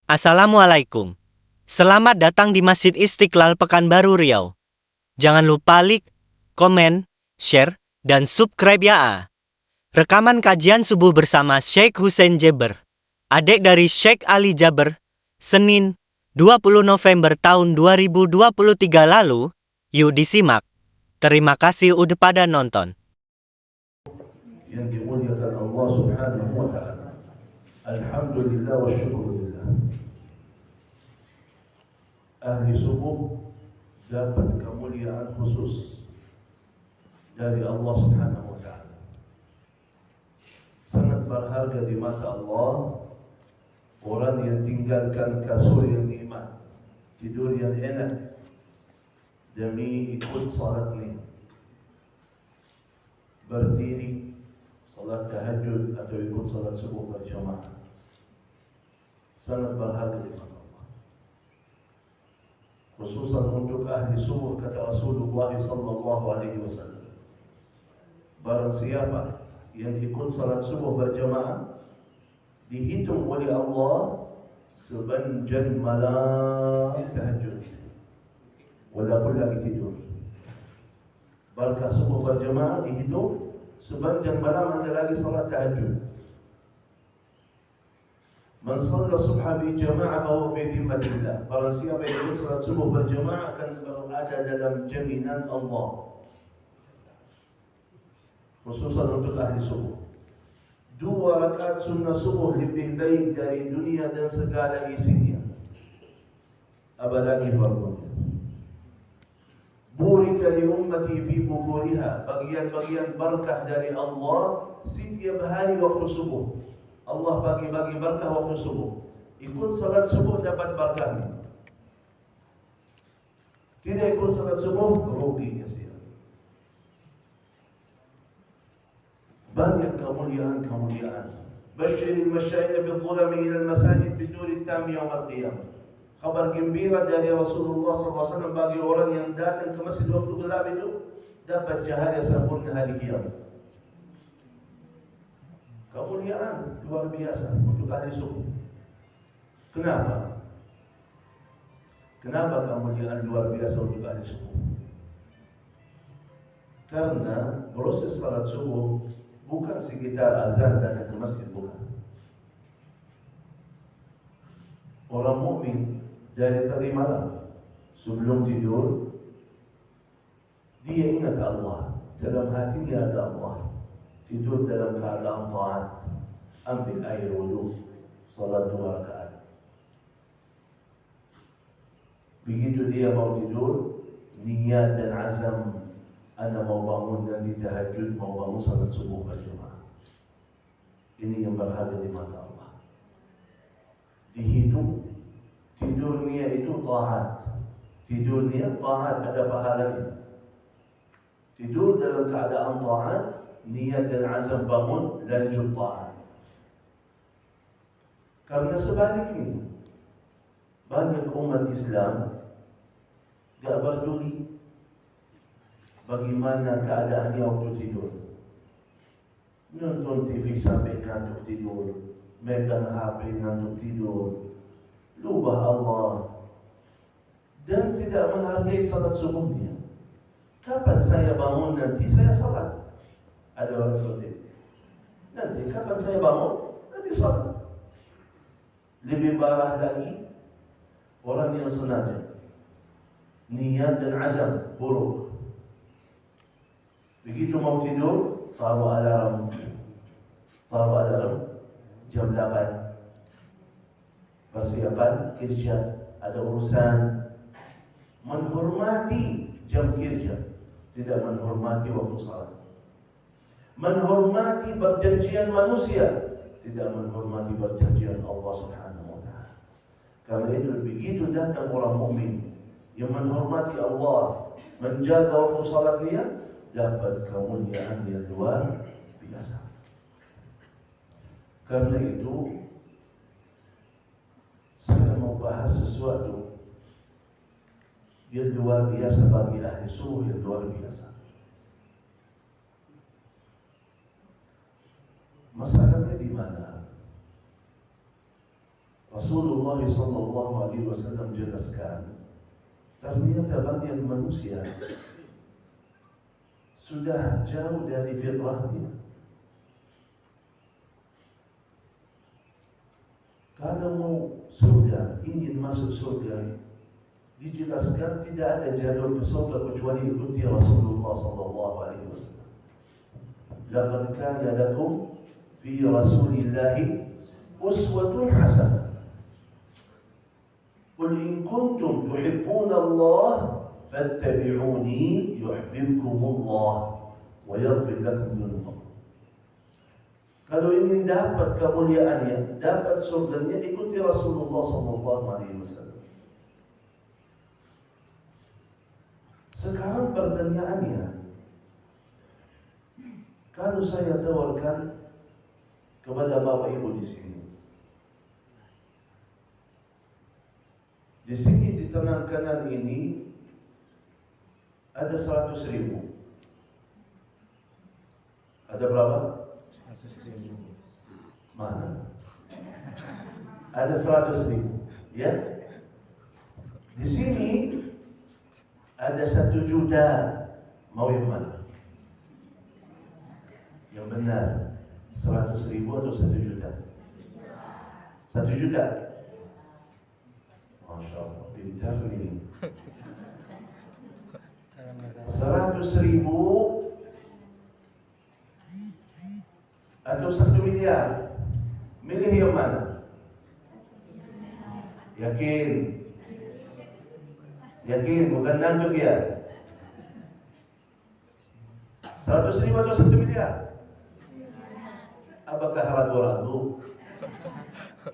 Assalamualaikum. Selamat datang di Masjid Istiqlal Pekanbaru Riau. Jangan lupa like, komen, share, dan subscribe ya. Rekaman kajian subuh bersama Syekh Hussein Jeber, adik dari Syekh Ali Jaber, Senin 20 November tahun 2023 lalu. Yuk disimak. Terima kasih udah pada nonton. Yang dimuliakan Allah Subhanahu wa Ta'ala. Alhamdulillah wa syukurillah. Ahli subuh dapat kemuliaan khusus dari Allah Subhanahu wa Ta'ala. Sangat berharga di mata Allah orang yang tinggalkan kasur yang nikmat, tidur yang enak demi ikut salat ni, berdiri salat tahajud atau ikut salat subuh berjamaah. Sangat berharga di mata Allah. Khususan untuk ahli subuh, kata Rasulullah sallallahu alaihi wasallam, barang siapa yang ikut salat subuh berjamaah dihitung oleh Allah sepanjang malam tahajud, walaupun lagi tidur. Barakah subuh berjamaah dihitung sepanjang malam anda lagi salat tahajud. Man shalla subha bi jama'ah bahwa fi dhimmatillah. Barang siapa yang ikut salat subuh berjamaah akan berada dalam jaminan Allah. Khususan untuk ahli subuh. 2 rakaat sunnah subuh lebih baik dari dunia dan segala isinya. Apalagi fardunya. Burika li ummati fi bukuriha. Bagian-bagian berkah dari Allah setiap hari waktu subuh. Allah bagi-bagi berkah waktu subuh. Ikut salat subuh dapat berkahnya. Tidak ikut salat subuh rugi kasihan. Banyak kemuliaan-kemuliaan. Basyiril masyayina fi dhulami ila al-masajid biduri tam yaum al-qiyamah. Kabar gembira dari Rasulullah SAW bagi orang yang datang ke masjid waktu gelap itu dapat cahaya sempurna hari kiamat. Kemuliaan luar biasa untuk ahli subuh. Kenapa? Kenapa kemuliaan luar biasa untuk ahli subuh? Karena proses salat subuh bukan sekitar azan datang ke masjid, bukan. Orang mukmin dari tadi malam sebelum tidur dia ingat Allah, dalam hatinya ada Allah. Tidur dalam keadaan taat, ambil air wudu, salat 2 rakaat. Begitu dia mau tidur, niat dan azam, ana mau bangun nanti tahajud, mau bangun salat subuh berjamaah. Ini yang berharga di mata Allah. Dihitung tidurnya itu taat. Tidurnya taat, ada pahalanya. Tidur dalam keadaan taat, niat dan azam bangun lanjut taat. Karena sebaliknya banyak umat Islam gak peduli bagaimana keadaannya waktu tidur. Nonton TV sampai ngantuk tidur, megang HP ngantuk tidur, lupa Allah, dan tidak menghargai salat subuhnya. Kapan saya bangun nanti saya salat? Ada orang seperti itu. Nanti kapan saya bangun? Nanti salat. Lebih parah lagi orang yang sengaja niat dan azam buruk. Begitu mau tidur, taruh alarm jam 8. Persiapan kerja, ada urusan. Menghormati jam kerja, tidak menghormati waktu salat. Menghormati perjanjian manusia, tidak menghormati perjanjian Allah Subhanahu wa Ta'ala. Karena itu begitu datang orang mukmin yang menghormati Allah, menjaga waktu salat dia, dapat kemuliaan yang luar biasa. Karena itu saya mau bahas sesuatu yang luar biasa bagi ahli subuh, yang luar biasa. Masalahnya di mana? Rasulullah SAW jelaskan, ternyata banyak manusia sudah jauh dari fitrahnya. Kalau mau surga, ingin masuk surga, dijelaskan tidak ada jalur ke surga kecuali ikuti Rasulullah SAW. Laqad kana lakum fi Rasulillahi uswatun hasanah. Qul in kuntum tuhibbuna Allah fattabi'uni yuhibbukumullah wa yaghfir lakum dhunubakum. Kalau ingin dapat kemuliaannya, dapat surganya, ikuti Rasulullah SAW. Sekarang pertanyaannya, kalau saya tawarkan kepada Bapak Ibu di sini di tangan kanan ini ada 100.000. Ada berapa? 100.000. Mana? Ada 100.000, ya? Di sini ada 1 juta. Mau yang mana? Yang benar, 100.000 atau 1 juta? 1 juta. Masya Allah, pintar ini. 100.000 atau 1 miliar? Milih yang mana? Yakin? Yakin, bukan ngantuk ya? 100.000 atau 1 miliar? Apakah ragu-ragu?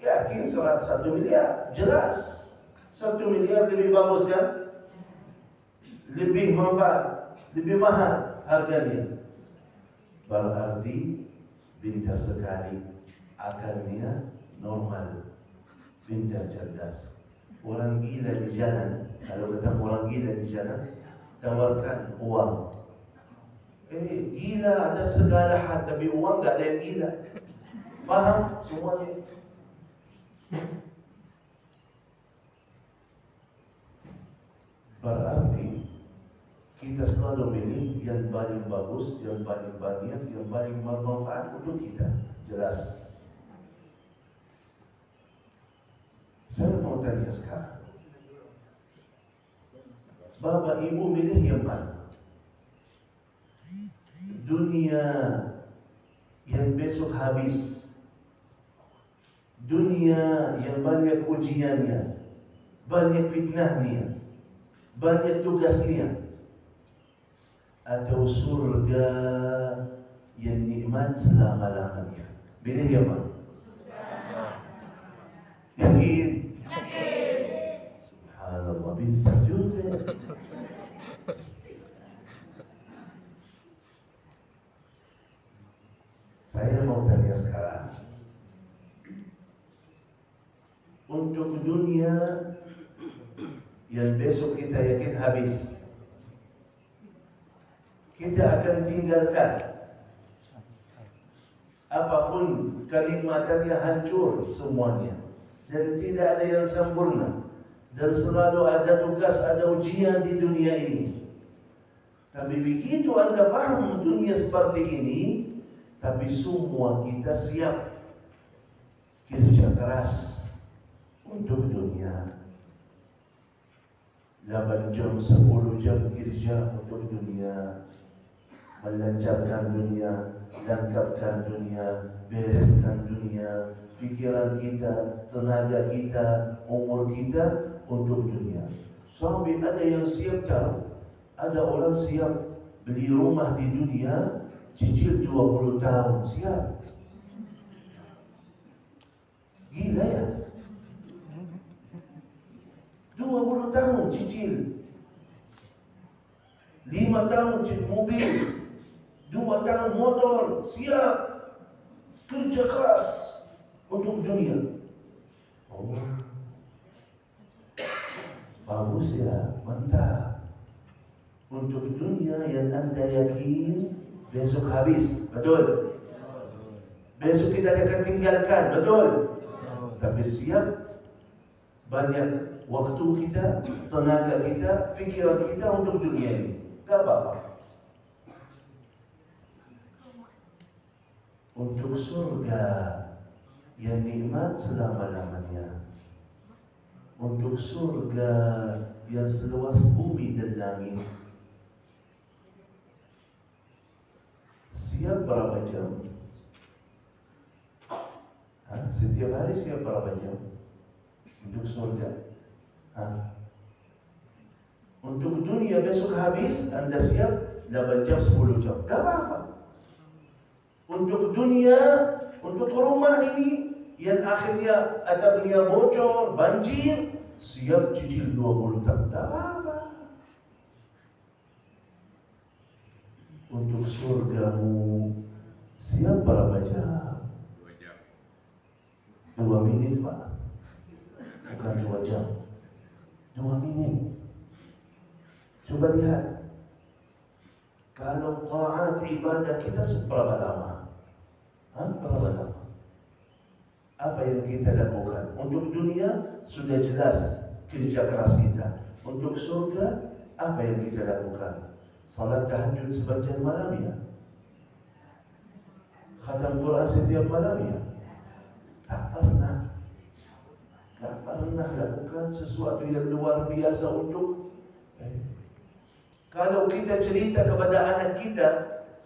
Yakin 1 miliar? Jelas 1 miliar lebih bagus kan? Lebih manfaat, lebih mahal harganya. Berarti pintar sekali, akalnya normal, pintar cerdas. Orang gila di jalan, kalau ketemu orang gila di jalan, tawarkan uang. Gila ada segala hal, tapi uang gak ada yang gila. Faham semuanya? Berarti kita selalu milih yang paling bagus, yang paling banyak, yang paling bermanfaat untuk kita. Jelas. Saya mau tanya sekarang, Bapak Ibu milih yang mana? Dunia yang besok habis, dunia yang banyak ujiannya, banyak fitnahnya, banyak tugasnya, atau surga yang nikmat selama-lamanya? Pilih yang mana? Yakin? Subhanallah, pintar juga. Saya mau tanya sekarang, untuk dunia yang besok kita yakin habis, kita akan tinggalkan. Apapun kenikmatannya hancur semuanya, dan tidak ada yang sempurna, dan selalu ada tugas, ada ujian di dunia ini. Tapi begitu Anda paham dunia seperti ini, tapi semua kita siap kerja keras untuk dunia. 8 jam, 10 jam kerja untuk dunia, melancarkan dunia, lengkapkan dunia, bereskan dunia, fikiran kita, tenaga kita, umur kita untuk dunia. Sampai ada yang siap tahu, ada orang siap beli rumah di dunia, cicil 20 tahun, siap. Gila ya? 20 tahun cicil, 5 tahun cicil mobil, 2 tahun motor, siap kerja keras untuk dunia. Oh, bagus ya, mantap. Untuk dunia yang Anda yakin besok habis, betul? Besok kita akan tinggalkan, betul? Tapi siap banyak waktu kita, tenaga kita, pikiran kita untuk dunia ini. Gak apa-apa. Untuk surga yang nikmat selama-lamanya, untuk surga yang seluas bumi dan langit, siap berapa jam? Setiap hari siap berapa jam? Untuk surga. Untuk dunia besok habis, Anda siap 8 jam, 10 jam. Gak apa-apa. Untuk dunia, untuk rumah ini yang akhirnya atapnya bocor, banjir, siap cicil 20 tahun. Gak apa-apa. Untuk surgamu, siap berapa jam? 2 menit, Pak. Bukan 2 jam. 2 menit. Coba lihat. Kalau taat ibadah kita berapa lama? Berapa lama? Apa yang kita lakukan? Untuk dunia sudah jelas kerja keras kita. Untuk surga apa yang kita lakukan? Salat tahajud sebagian malam ya? Khatam Quran setiap malam ya? Tak pernah lakukan sesuatu yang luar biasa untuk kalau kita cerita kepada anak kita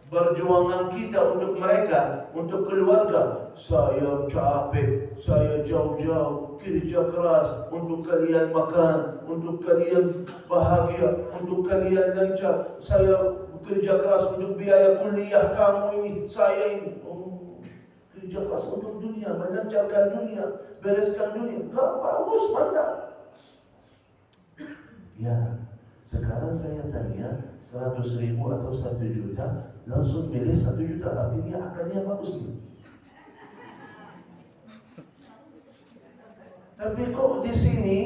perjuangan kita untuk mereka, untuk keluarga, saya capek, saya jauh-jauh kerja keras untuk kalian makan, untuk kalian bahagia, untuk kalian lancar, saya kerja keras untuk biaya kuliah kamu ini, saya ini. Kerja keras untuk dunia, melancarkan dunia, bereskan dunia. Gak bagus, mantap. Ya, sekarang saya tanya 100.000 atau 1 juta, langsung pilih 1 juta. Artinya akalnya bagus nih. Tapi kok di sini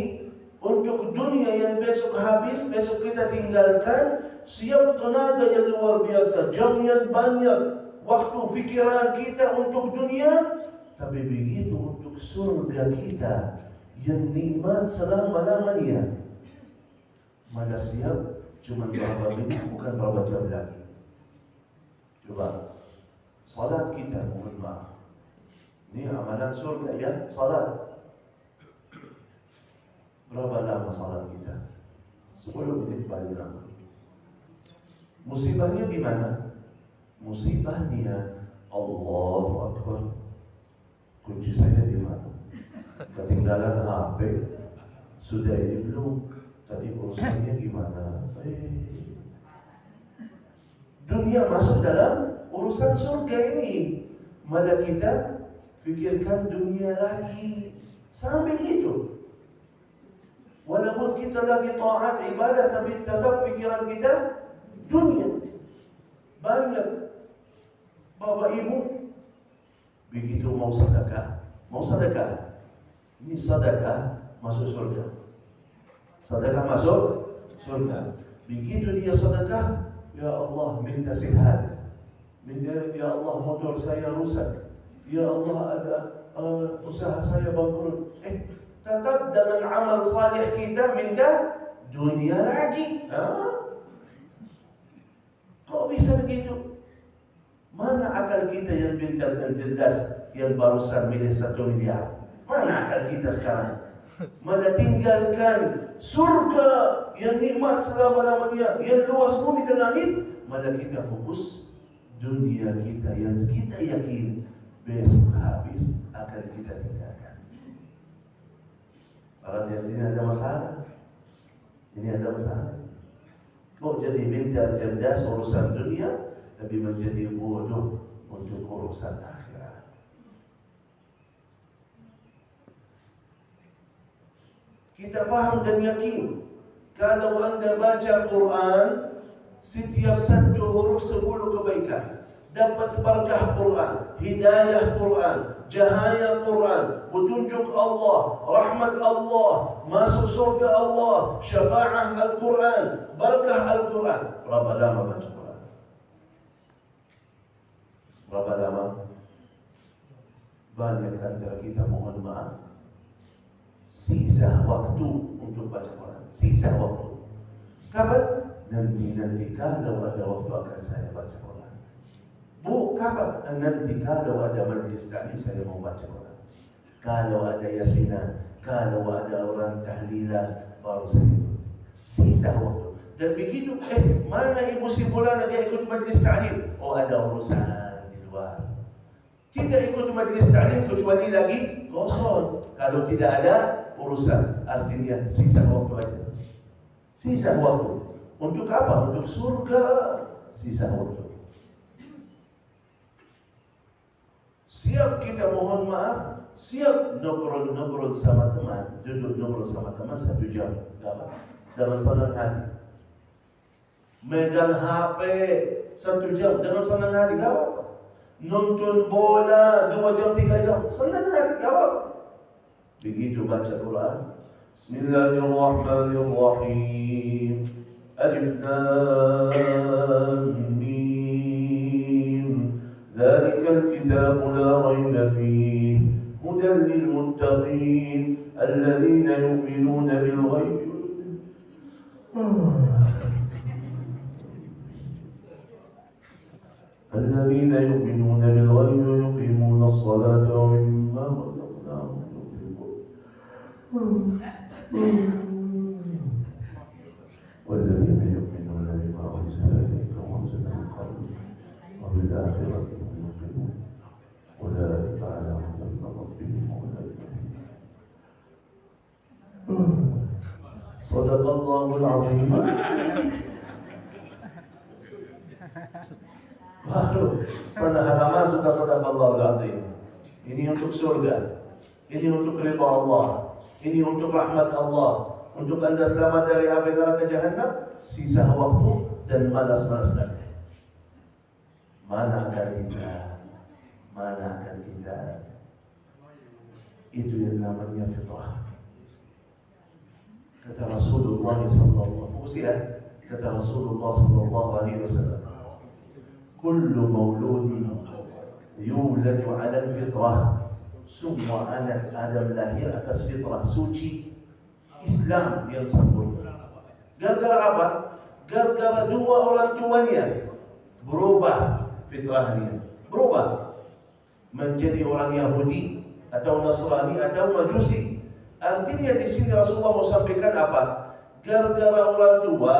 untuk dunia yang besok habis, besok kita tinggalkan, siap tenaga yang luar biasa, jam yang banyak, waktu pikiran kita untuk dunia, tapi begitu untuk surga kita yang nikmat selama-lamanya, malah siap cuma berapa menit, bukan berapa jam lagi. Coba salat kita, mohon maaf, ini amalan surga ya, salat. Berapa lama salat kita? 10 menit paling lama. Musibahnya di mana? Musibahnya Allahu Akbar. Kunci saya di mana? Ketinggalan HP. Sudah ini belum? Tadi urusannya gimana? Dunia masuk dalam urusan surga ini. Malah kita fikirkan dunia lagi. Sampai itu. Walaupun kita lagi taat ibadah, tapi tetap pikiran kita dunia. Banyak bapak ibu begitu mau sedekah, ini sedekah masuk surga. Sedekah masuk surga. Begitu dia sedekah, ya Allah minta sehat, ya Allah motor saya rusak, ya Allah ada usaha saya bangkrut. Tetap dengan amal salih kita minta dunia lagi. Kok bisa begitu? Mana akal kita yang pintar dan cerdas yang barusan milih 1 miliar? Mana akal kita sekarang? Mana tinggalkan surga yang nikmat selama-lamanya, yang luas bumi dan langit, mana kita fokus dunia kita yang kita yakin besok habis akan kita tinggalkan. Kalau di sini ada masalah, ini ada masalah. Kok jadi pintar cerdas urusan dunia, tapi menjadi bodoh untuk urusan akhirat. Kita faham dan yakin, kalau Anda baca Quran, setiap 1 huruf 10 kebaikan. Dapat berkah Quran, hidayah Quran, cahaya Quran, petunjuk Allah, rahmat Allah, masuk surga Allah, syafaat Al-Quran, berkah Al-Quran. Berapa lama baca Quran? Berapa lama? Banyak antara kita mohon maaf, sisa waktu untuk baca Quran. Sisa waktu. Kapan? Nanti kalau ada waktu akan saya baca Quran. Bu, kapan? Nanti kalau ada majlis taklim saya mau baca Quran. Kalau ada yasinan, kalau ada orang tahlilan, baru saya sisa waktu. Dan begitu, mana ibu si fulan dia ikut majlis taklim? Oh, ada urusan di luar. Tidak ikut majlis taklim kecuali lagi kosong. Kalau tidak ada urusan, artinya sisa waktu aja. Sisa waktu. Untuk apa? Untuk surga. Sisa waktu. Siap kita mohon maaf, siap ngobrol sama teman, duduk ngobrol sama teman 1 jam, dalam senang hati. Megang HP 1 jam dengan senang hati, gak apa. Nonton bola 2 jam 3 jam, senang hati, gak apa. Begitu baca Quran. Bismillahirrahmanirrahim. Alif Lam Mim. Dzalikal kitabu la raiba fihi hudan lil muttaqin alladzina yu'minuna bil ghaibi. الذين يؤمنون بالغيب ويقيمون الصلاة ومما رزقناهم ينفقون والذين يؤمنون بما أنزل إليك وأنزل من قبلك وبالآخرة هم يوقنون أولئك على هدى من ربهم وأولئك صدق الله العظيم. Baru setelah halaman sudah sadaqallahul azim. Ini untuk surga, ini untuk ridha Allah, ini untuk rahmat Allah, untuk anda selamat dari api neraka jahannam. Sisa waktu dan malas-malas lagi. Mana akan kita? Itu yang namanya fitrah. Kata Rasulullah sallallahu alaihi wasallam, kullu mauludin yuladu ala al-fitrah. Semua anak Adam lahir atas fitrah suci Islam yang sempurna. Gara-gara apa? Gara-gara dua orang tuanya berubah fitrahnya, berubah menjadi orang Yahudi atau Nasrani atau Majusi. Artinya di sini Rasulullah mau sampaikan apa? Gara-gara orang tua,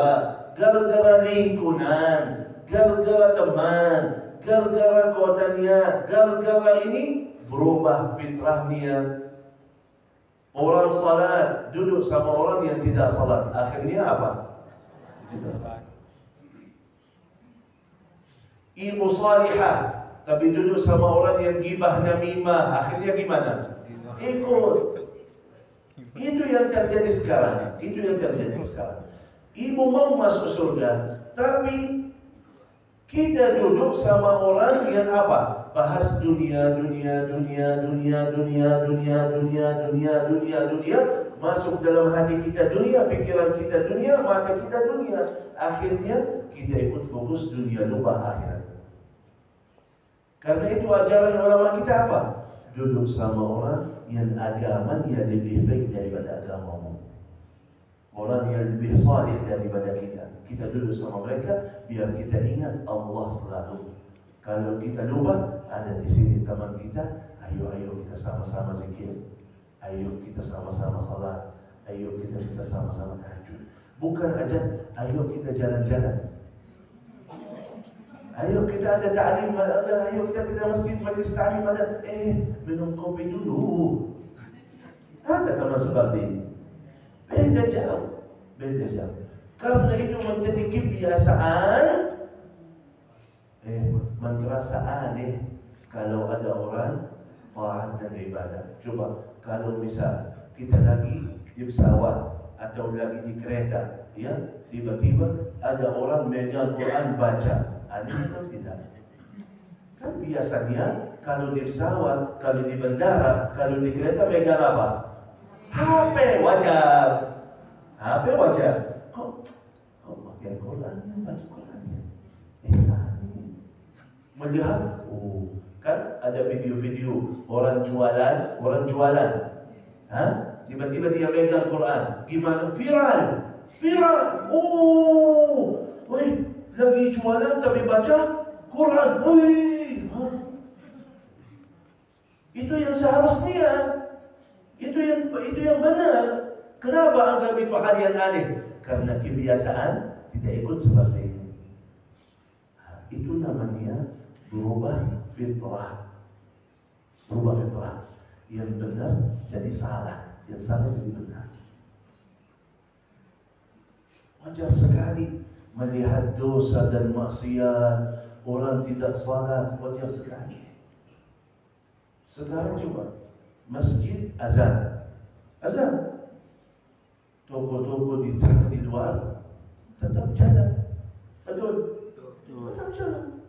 gara-gara lingkungan, gara-gara teman, gara-gara kotanya, gara-gara ini berubah fitrahnya. Orang salat duduk sama orang yang tidak salat, akhirnya apa? Tidak salat. Ibu salihah tapi duduk sama orang yang gibah namimah, akhirnya gimana? Ikut. Itu yang terjadi sekarang. Ibu mau masuk surga, tapi kita duduk sama orang yang apa? Bahas dunia, masuk dalam hati kita dunia, pikiran kita dunia, mata kita dunia. Akhirnya kita ikut fokus dunia, lupa akhirat. Karena itu ajaran ulama kita apa? Duduk sama orang yang agamanya lebih baik daripada agamamu, orang yang lebih saleh daripada kita. Kita duduk sama mereka biar kita ingat Allah selalu. Kalau kita lupa, ada di sini teman kita, ayo kita sama-sama zikir, ayo kita sama-sama salat, ayo kita sama-sama tahajud. Bukan aja, ayo kita jalan-jalan, ayo kita ada ta'lim, ayo kita masjid majlis ta'lim ada, minum kopi dulu. Ada teman seperti ini. Beda jauh. Karena itu menjadi kebiasaan. Merasa aneh kalau ada orang taat dan ibadah. Coba kalau misal kita lagi di pesawat atau lagi di kereta, ya, tiba-tiba ada orang megang Quran baca. Aneh atau tidak? Kan biasanya kalau di pesawat, kalau di bandara, kalau di kereta megang apa? HP wajar. Kok pakai Quran, baca Qurannya? Melihat, kan ada video-video orang jualan, tiba-tiba dia pegang Quran. Gimana? Viral. Viral. Oh, woi, lagi jualan tapi baca Quran. Woi, itu yang seharusnya. Itu yang benar. Kenapa anggap itu hal yang aneh? Karena kebiasaan tidak ikut seperti ini. Itu namanya berubah fitrah. Berubah fitrah. Yang benar jadi salah, yang salah jadi benar. Wajar sekali melihat dosa dan maksiat, orang tidak salat, wajar sekali. Sekarang coba masjid azan, toko-toko di sana di luar tetap jalan, betul? Tetap jalan,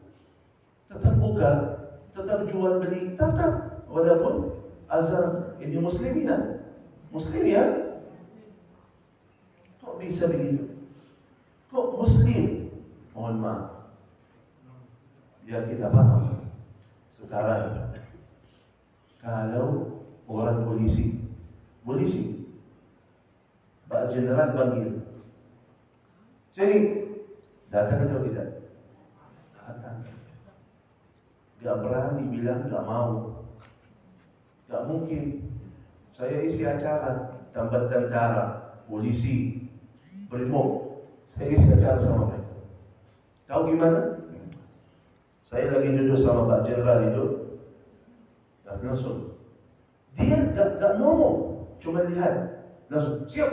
tetap buka, tetap jual beli, tetap walaupun azan. Ini muslim ya? Kok bisa begitu? Kok muslim? Mohon maaf, biar kita paham. Sekarang kalau orang polisi, Pak Jenderal panggil, sini, datang atau tidak? Datang. Gak berani bilang gak mau. Gak mungkin. Saya isi acara, tambah tentara, polisi, brimob. Saya isi acara sama mereka. Tahu gimana? Saya lagi duduk sama Pak Jenderal itu, dan langsung dia gak ngomong, cuma lihat, langsung siap.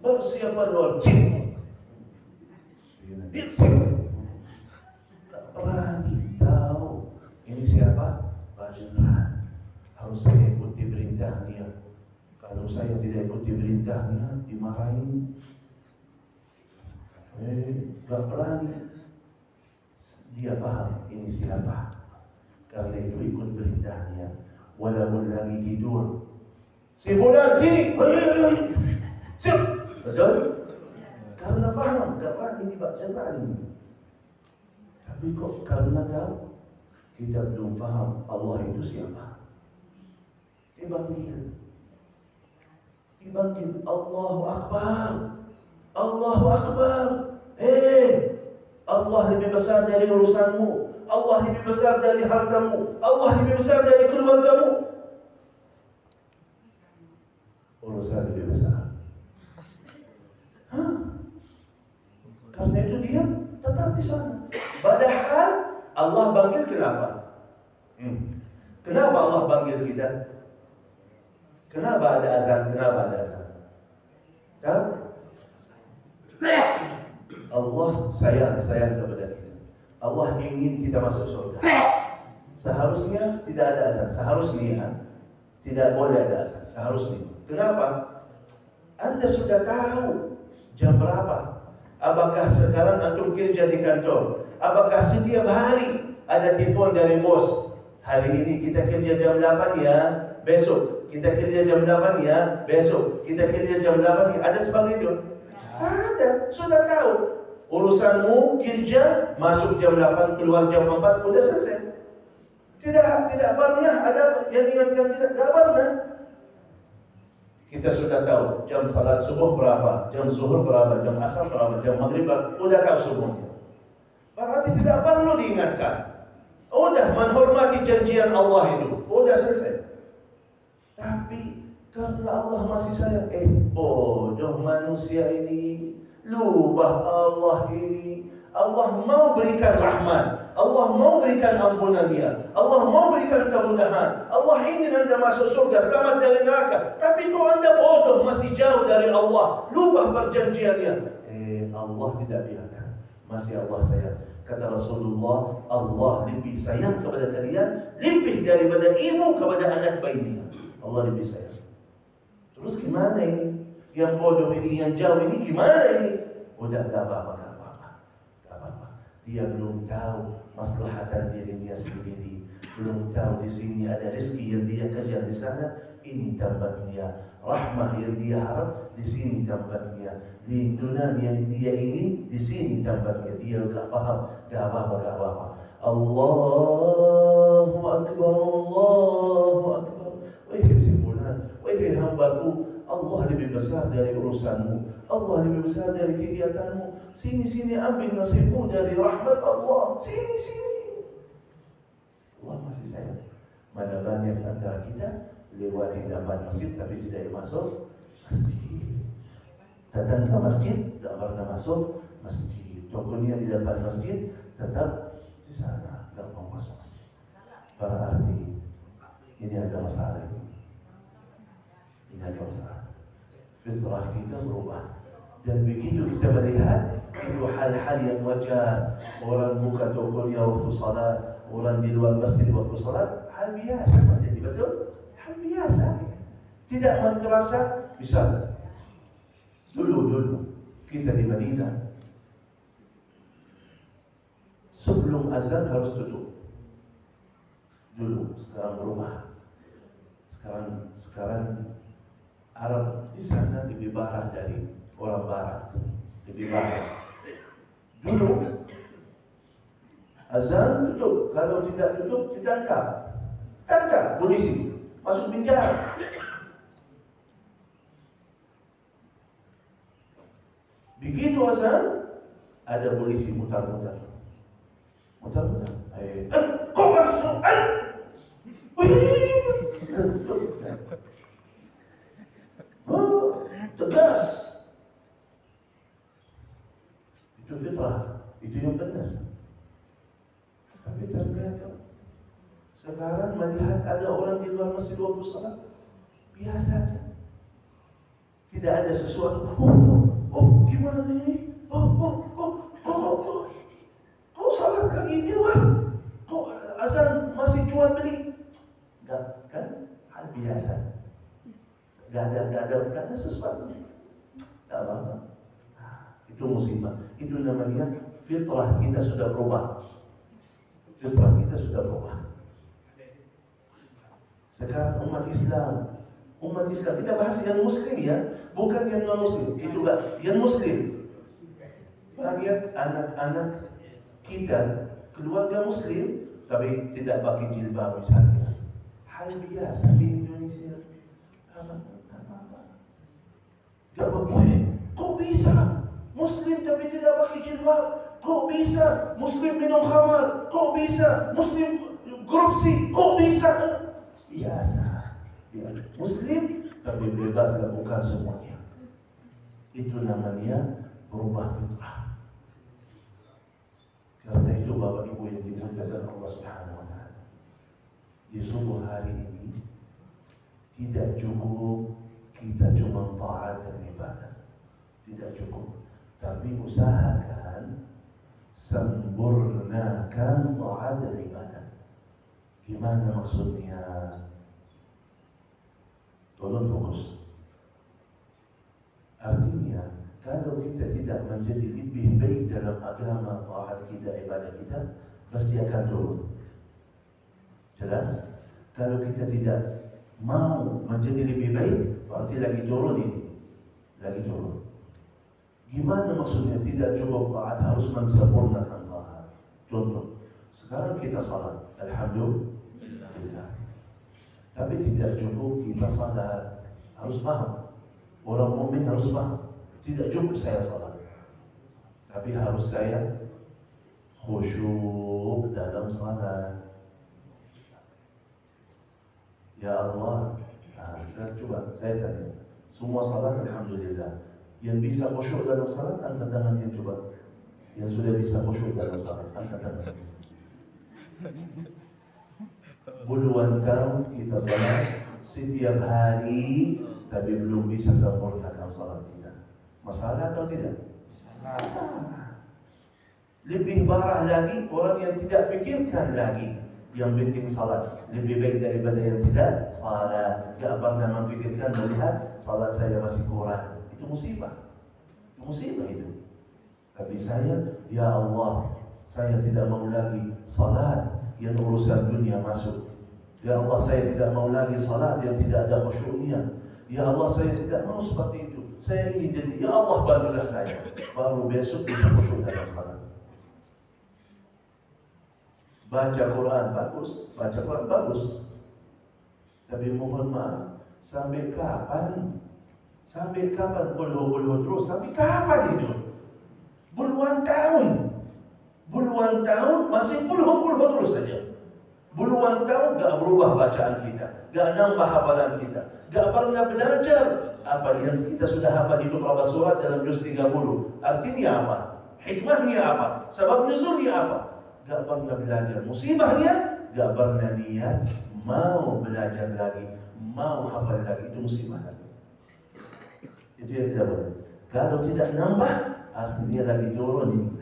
Bersiaplah luar siap. Gak berani tahu ini siapa? Pak Jenderal. Harus saya ikuti perintahnya. Kalau saya tidak ikuti perintahnya, dimarahin. Gak berani. Dia paham ini siapa. Karena itu ikut perintahnya. Walaupun lagi tidur, si fulan sini, siap, betul? Karena faham, gak berani ini Pak Jenderal ini. Tapi kok karena tahu kita belum faham Allah itu siapa. Dipanggil, Allahu Akbar, Allahu Akbar. Allah lebih besar dari urusanmu, Allah lebih besar dari hartamu, Allah lebih besar dari keluargamu. Urusan lebih besar. Karena itu dia tetap di sana. Padahal Allah panggil kenapa? Kenapa Allah panggil kita? Kenapa ada azan? Tahu? Allah sayang kepada kita. Allah ingin kita masuk surga. Seharusnya tidak ada azan. Seharusnya tidak boleh ada azan. Seharusnya. Kenapa? Anda sudah tahu jam berapa? Apakah sekarang antum kerja di kantor? Apakah setiap hari ada telepon dari bos? Hari ini kita kerja jam 8 ya, besok kita kerja jam 8 ya, besok kita kerja jam 8 ya. Ada seperti itu? Ada, sudah tahu. Urusanmu kerja, masuk jam 8, keluar jam 4, sudah selesai. Tidak pernah ada yang ingatkan kita, tidak pernah. Kita sudah tahu jam salat subuh berapa, jam zuhur berapa, jam asar berapa, jam maghrib berapa, sudah tahu semuanya. Berarti tidak perlu diingatkan. Sudah menghormati janjian Allah itu, sudah selesai. Tapi karena Allah masih sayang, bodoh manusia ini, lupa Allah ini. Allah mau berikan rahmat, Allah mau berikan ampunannya, Allah mau berikan kemudahan. Allah ingin Anda masuk surga, selamat dari neraka. Tapi kok Anda bodoh, masih jauh dari Allah, lupa perjanjiannya. Allah tidak biarkan, masih Allah sayang. Kata Rasulullah, Allah lebih sayang kepada kalian, lebih daripada ibu kepada anak bayinya. Allah lebih sayang. Terus gimana ini? Yang bodoh ini, yang jauh ini gimana ini? Udah gak apa-apa. Dia belum tahu maslahatan dirinya sendiri, belum tahu di sini ada rezeki yang dia kerja di sana, ini tempatnya. Rahmah yang dia harap, di sini tempatnya. Lintunan yang dia ingin, di sini tempatnya. Dia gak paham, gak apa-apa. Allahu Akbar, Allahu Akbar. mengatakan, wahai hambaku, Allah lebih besar dari urusanmu, Allah lebih besar dari kegiatanmu. Sini ambil nasibmu dari rahmat Allah. Sini. Allah masih sayang. Mana banyak antara kita lewati depan masjid tapi tidak masuk masjid. Datang ke masjid, tidak pernah masuk masjid. Tokonya di depan masjid, tetap di sana, tidak mau masuk masjid. Berarti ini ada masalah. Ini ada masalah. Fitrah kita berubah. Dan begitu kita melihat itu hal-hal yang wajar. Orang buka tokonya waktu salat, orang di luar masjid waktu salat, hal biasa menjadi betul. Hal biasa. Tidak terasa. Misal dulu kita di Madinah, sebelum azan harus tutup. Dulu, sekarang berubah. Sekarang Arab di sana lebih barat dari orang barat, lebih barat. Dulu azan tutup, kalau tidak tutup ditangkap polisi, masuk penjara. Begitu azan, ada polisi mutar-mutar. Kau masuk? Tegas. Itu fitrah, itu yang benar. Tapi ternyata sekarang melihat ada orang di luar masjid waktu salat, biasa aja. Tidak ada sesuatu. Gimana ini? Kau salat lagi di luar? Kau azan masih jual beli? Enggak, kan? Hal biasa. Gak ada sesuatu. Gak apa-apa. Itu musibah. Itu namanya fitrah kita sudah berubah. Sekarang umat Islam kita bahas yang muslim ya, bukan yang non muslim. Itu juga yang muslim. Banyak anak-anak kita keluarga muslim tapi tidak pakai jilbab misalnya. Hal biasa di Indonesia. Gak boleh. Kok bisa muslim tapi tidak pakai jilbab? Kok bisa muslim minum khamar? Kok bisa muslim korupsi? Kok bisa? Biasa. Muslim tapi bebas lakukan semuanya. Itu namanya berubah fitrah. Karena itu Bapak Ibu yang dimuliakan Allah Subhanahu wa taala, di subuh hari ini tidak cukup kita cuma taat dan ibadah. Tidak cukup. Tapi usahakan sempurnakan taat dan ibadah. Gimana maksudnya? Tolong fokus. Artinya, kalau kita tidak menjadi lebih baik dalam agama, taat kita, ibadah kita, pasti akan turun. Jelas? Kalau kita tidak mau menjadi lebih baik, berarti lagi turun ini. Lagi turun. Gimana maksudnya tidak cukup taat, harus mensempurnakan taat? Contoh, sekarang kita salat, alhamdulillah. Tapi tidak cukup kita salat, harus paham. Orang mukmin harus paham. Tidak cukup saya salat, tapi harus saya khusyuk dalam salat. Ya Allah, saya tanya, semua salat alhamdulillah. Yang bisa khusyuk dalam salat, angkat tangannya coba. Yang sudah bisa khusyuk dalam salat, angkat tangannya. Puluhan tahun kita salat setiap hari, tapi belum bisa sempurnakan salat kita. Masalah atau tidak? Masalah. Lebih parah lagi orang yang tidak fikirkan lagi. Yang penting salat lebih baik daripada yang tidak salat. Gak pernah memfikirkan melihat salat saya masih kurang. Itu musibah. Itu musibah itu. Tapi saya, ya Allah, saya tidak mau lagi salat yang urusan dunia masuk. Ya Allah, saya tidak mau lagi salat yang tidak ada khusyuknya. Ya Allah, saya tidak mau seperti itu. Saya ingin jadi, ya Allah, bantulah saya. Baru besok bisa khusyuk dalam salat. Baca Quran bagus. Tapi mohon maaf, Sampai kapan? Sampai kapan uluh terus? Sampai kapan itu? Puluhan tahun. Puluhan tahun masih uluh terus saja. Puluhan tahun gak berubah bacaan kita, gak nambah hafalan kita, gak pernah belajar. Apa yang kita sudah hafal itu berapa surat dalam juz 30? Artinya apa? Hikmahnya apa? Sebab nuzulnya apa? Gak pernah belajar. Musibahnya gak pernah niat mau belajar lagi, mau hafal lagi. Itu musibah lagi. Itu yang tidak boleh. Kalau tidak nambah, artinya lagi turun.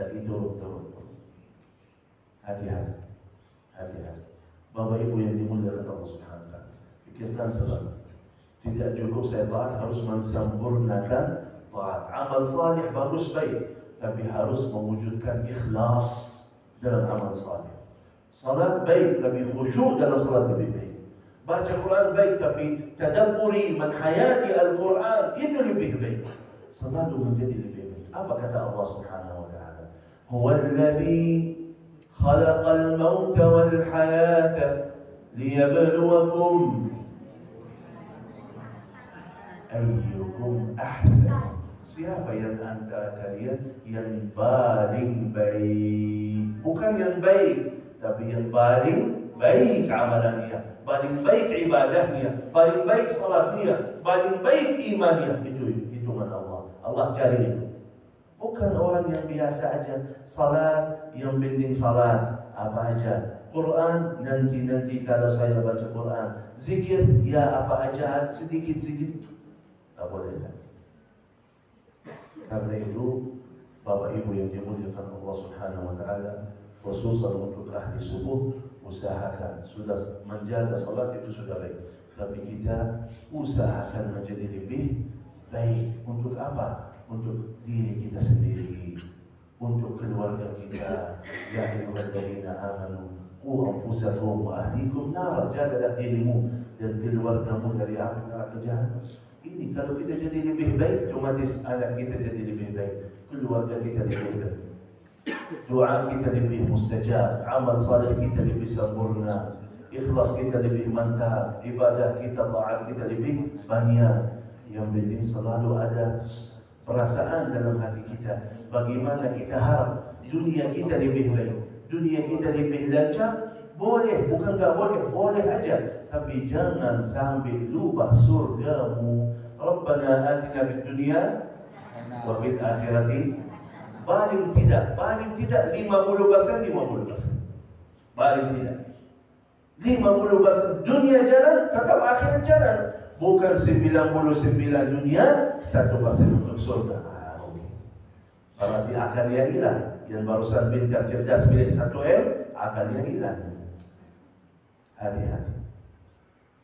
Hati-hati. Hati-hati. Bapak Ibu yang dimuliakan Allah Subhanahu wa taala, pikirkan selalu. Tidak cukup saya taat, harus mensempurnakan taat. Amal salih bagus baik, tapi harus mewujudkan ikhlas dalam amal salih. Salat baik, tapi khusyuk dalam salat lebih baik. Baca Quran baik, tapi tadabburi menhayati Al-Quran itu lebih baik. Selalu menjadi lebih baik. Apa kata Allah Subhanahu wa taala? Huwallazi khalaqal mauta wal hayata liyabluwakum ayyukum ahsan. Siapa yang antara kalian yang paling baik? Bukan yang baik, tapi yang paling baik amalannya, paling baik ibadahnya, paling baik salatnya, paling baik imannya. Itu hitungan Allah. Allah cari itu. Bukan orang yang biasa aja, salat yang penting salat apa aja, Quran nanti kalau saya baca Quran, zikir ya apa aja sedikit-sedikit, tak boleh. Karena itu Bapak Ibu yang dimuliakan Allah Subhanahu wa taala, khususan untuk ahli subuh, usahakan sudah menjaga salat itu sudah baik, tapi kita usahakan menjadi lebih baik. Untuk apa? Untuk diri kita sendiri, untuk keluarga kita. Ya ayyuhalladzina amanu qu anfusakum wa ahlikum nar. Jagalah dirimu dan keluargamu dari api neraka jahanam. Ini kalau kita jadi lebih baik, otomatis anak kita jadi lebih baik, keluarga kita lebih baik, doa kita lebih mustajab, amal saleh kita lebih sempurna, ikhlas kita lebih mantap, ibadah kita, taat kita lebih banyak. Yang penting selalu ada perasaan dalam hati kita, bagaimana kita harap dunia kita lebih baik, dunia kita lebih lancar. Boleh, bukan tak boleh, boleh aja, tapi jangan sampai lupa surgamu. Rabbana atina fid dunya wa fil akhirati, paling tidak 50%. Paling tidak 50% dunia jalan, tetap akhirat jalan. Bukan 99 dunia, 1% untuk surga. Berarti akalnya hilang. Yang barusan pintar cerdas pilih 1M, akalnya hilang. Hati-hati.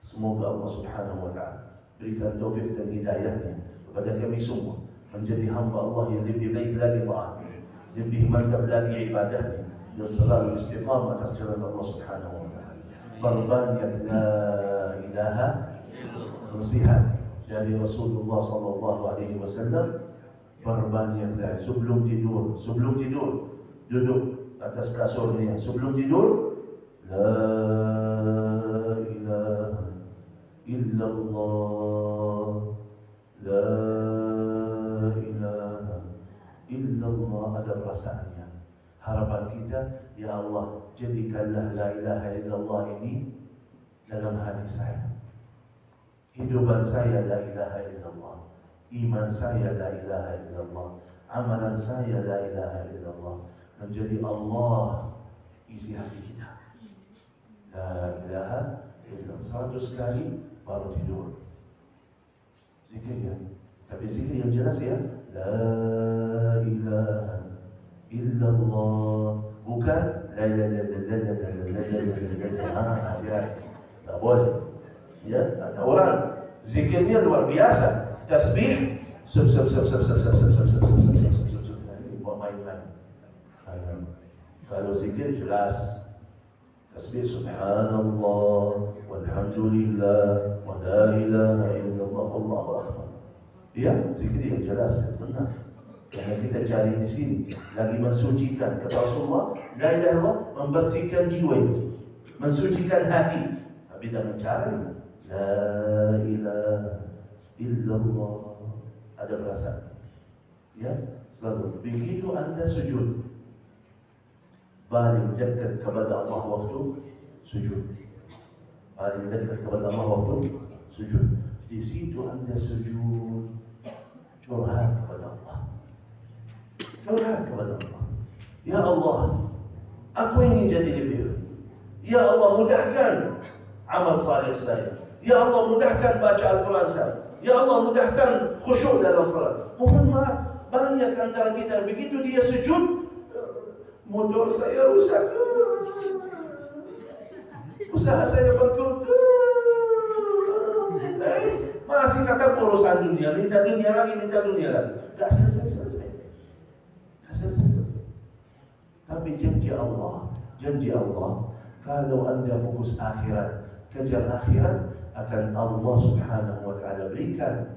Semoga Allah Subhanahu wa taala berikan taufik dan hidayahnya kepada kami semua menjadi hamba Allah yang lebih baik lagi taat, lebih mantap lagi ibadahnya, dan selalu istiqamah atas jalan Allah Subhanahu wa taala. Berbanyak la ilaha nasihat dari Rasulullah sallallahu alaihi wasallam. Berbanyaklah sebelum tidur duduk atas kasurnya, sebelum tidur la ilaha illallah, la ilaha illallah. Ada perasaannya. Harapan kita, ya Allah, jadikanlah la ilaha illallah ini dalam hati saya. Hidupan saya la ilaha illallah, iman saya la ilaha illallah, amalan saya la ilaha illallah. Menjadi Allah isi hati kita. La ilaha illallah 100 kali baru tidur. Zikir ya, tapi zikir yang jelas ya. La ilaha illallah, bukan la ilaha illallah. Tak boleh. Ya, ada orang zikirnya luar biasa, tasbih ini buat main-main. Kalau zikir jelas, tasbih subhanallah walhamdulillah wa la ilaha illallah Allahu akbar. Ya, zikir yang jelas, yang benar. Karena kita cari di sini lagi mensucikan kata Rasulullah, la ilaha illallah membersihkan jiwa itu, mensucikan hati. Tapi dengan cara ini La ilaha illallah. Ada perasaan? Ya, selalu. Begitu Anda sujud, paling dekat kepada Allah waktu sujud. Paling dekat kepada Allah waktu sujud. Di situ Anda sujud, curhat kepada Allah. Curhat kepada Allah. Ya Allah, aku ingin jadi lebih baik. Ya Allah, mudahkan amal saleh saya. Ya Allah, mudahkan baca Al-Quran saya. Ya Allah, mudahkan khusyuk dalam salat. Mohon maaf, banyak antara kita begitu dia sujud, motor saya rusak, usaha saya bangkrut, masih tetap urusan dunia, minta dunia lagi. Gak selesai. Tapi janji Allah, kalau Anda fokus akhirat, kejar akhirat, akan Allah Subhanahu wa Ta'ala berikan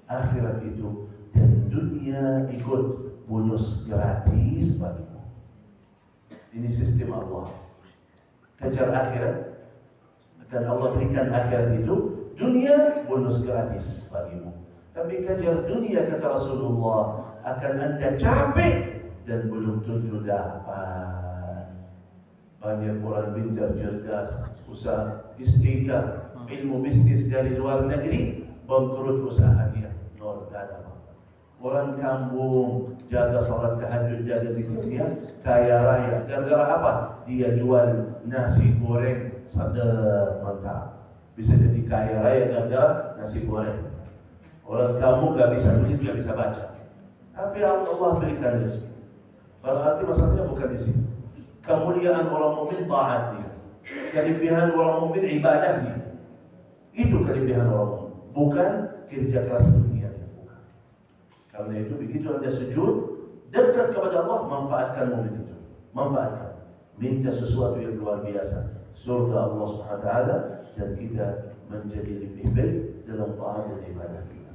akhirat itu, dan dunia ikut bonus gratis bagimu. Ini sistem Allah. Kejar akhirat, akan Allah berikan akhirat itu, dunia bonus gratis bagimu. Tapi kejar dunia, kata Rasulullah, akan Anda capek dan belum tentu dapat. Banyak orang pintar, cerdas, usaha istiqah, ilmu bisnis dari luar negeri, bangkrut usahanya, nol, tak ada apa. Orang kampung jaga salat tahajud, jaga zikir, dia kaya raya. Gara-gara apa? Dia jual nasi goreng sadar mantap. Bisa jadi kaya raya gara-gara nasi goreng. Orang kampung gak bisa tulis, gak bisa baca. Tapi Allah berikan rezeki. Berarti masalahnya bukan di sini. Kemuliaan orang mukmin taatnya. Kelebihan orang mukmin ibadahnya. Itu kelebihan orang mukmin, bukan kerja keras dunia. Bukan. Karena itu begitu Anda sujud, dekat kepada Allah, manfaatkan mukmin itu. Manfaatkan. Minta sesuatu yang luar biasa. Surga Allah Subhanahu wa Ta'ala, dan kita menjadi lebih baik dalam taat dan ibadah kita.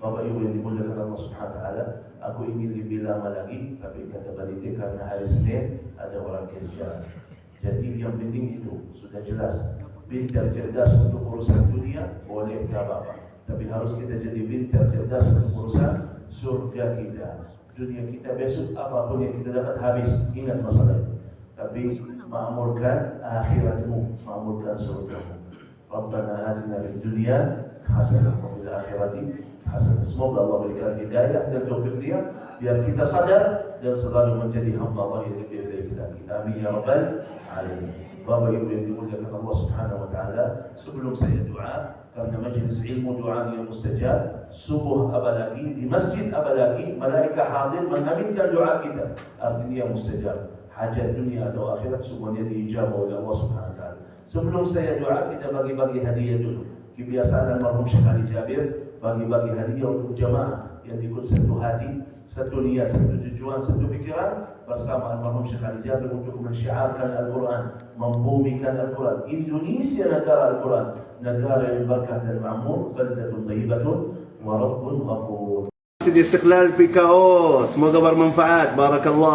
Bapak Ibu yang dimuliakan Allah Subhanahu wa Ta'ala, aku ingin lebih lama lagi, tapi kata Balite karena hari Senin ada orang kerja. Jadi yang penting itu sudah jelas. Pintar cerdas untuk urusan dunia boleh tak apa-apa, tapi harus kita jadi pintar cerdas untuk urusan surga kita. Dunia kita besok apapun yang kita dapat habis, ingat masalah itu. Tapi ma'amurkan akhiratmu, ma'amurkan surgamu. Rabbana atina fid dunya hasanah wa fil akhirati hasanah. Semoga Allah berikan hidayah dan taufik dia, biar kita sadar dan selalu menjadi hamba Allah yang lebih baik lagi. Amin ya rabbal alamin. Bapak Ibu yang dimuliakan Allah Subhanahu wa Ta'ala, sebelum saya doa, karena majlis ilmu doa yang mustajab, subuh apalagi, di masjid apalagi, malaikat hadir mengaminkan doa kita, artinya mustajab. Hajat dunia atau akhirat semuanya diijabah oleh Allah Subhanahu wa Ta'ala. Sebelum saya doa, kita bagi-bagi hadiah dulu. Kebiasaan almarhum Syekh Ali Jabir bagi-bagi hadiah untuk jamaah yang ikut satu hati, satu niat, satu tujuan, satu pikiran bersama almarhum Syekh Ali Jabir untuk mensyiarkan Al-Quran, membumikan Al-Quran. Indonesia negara Al-Quran, negara yang berkah dan makmur, baldatun thayyibatun wa rabbun ghafur. Masjid Istiqlal PKO, semoga bermanfaat. Barakallah.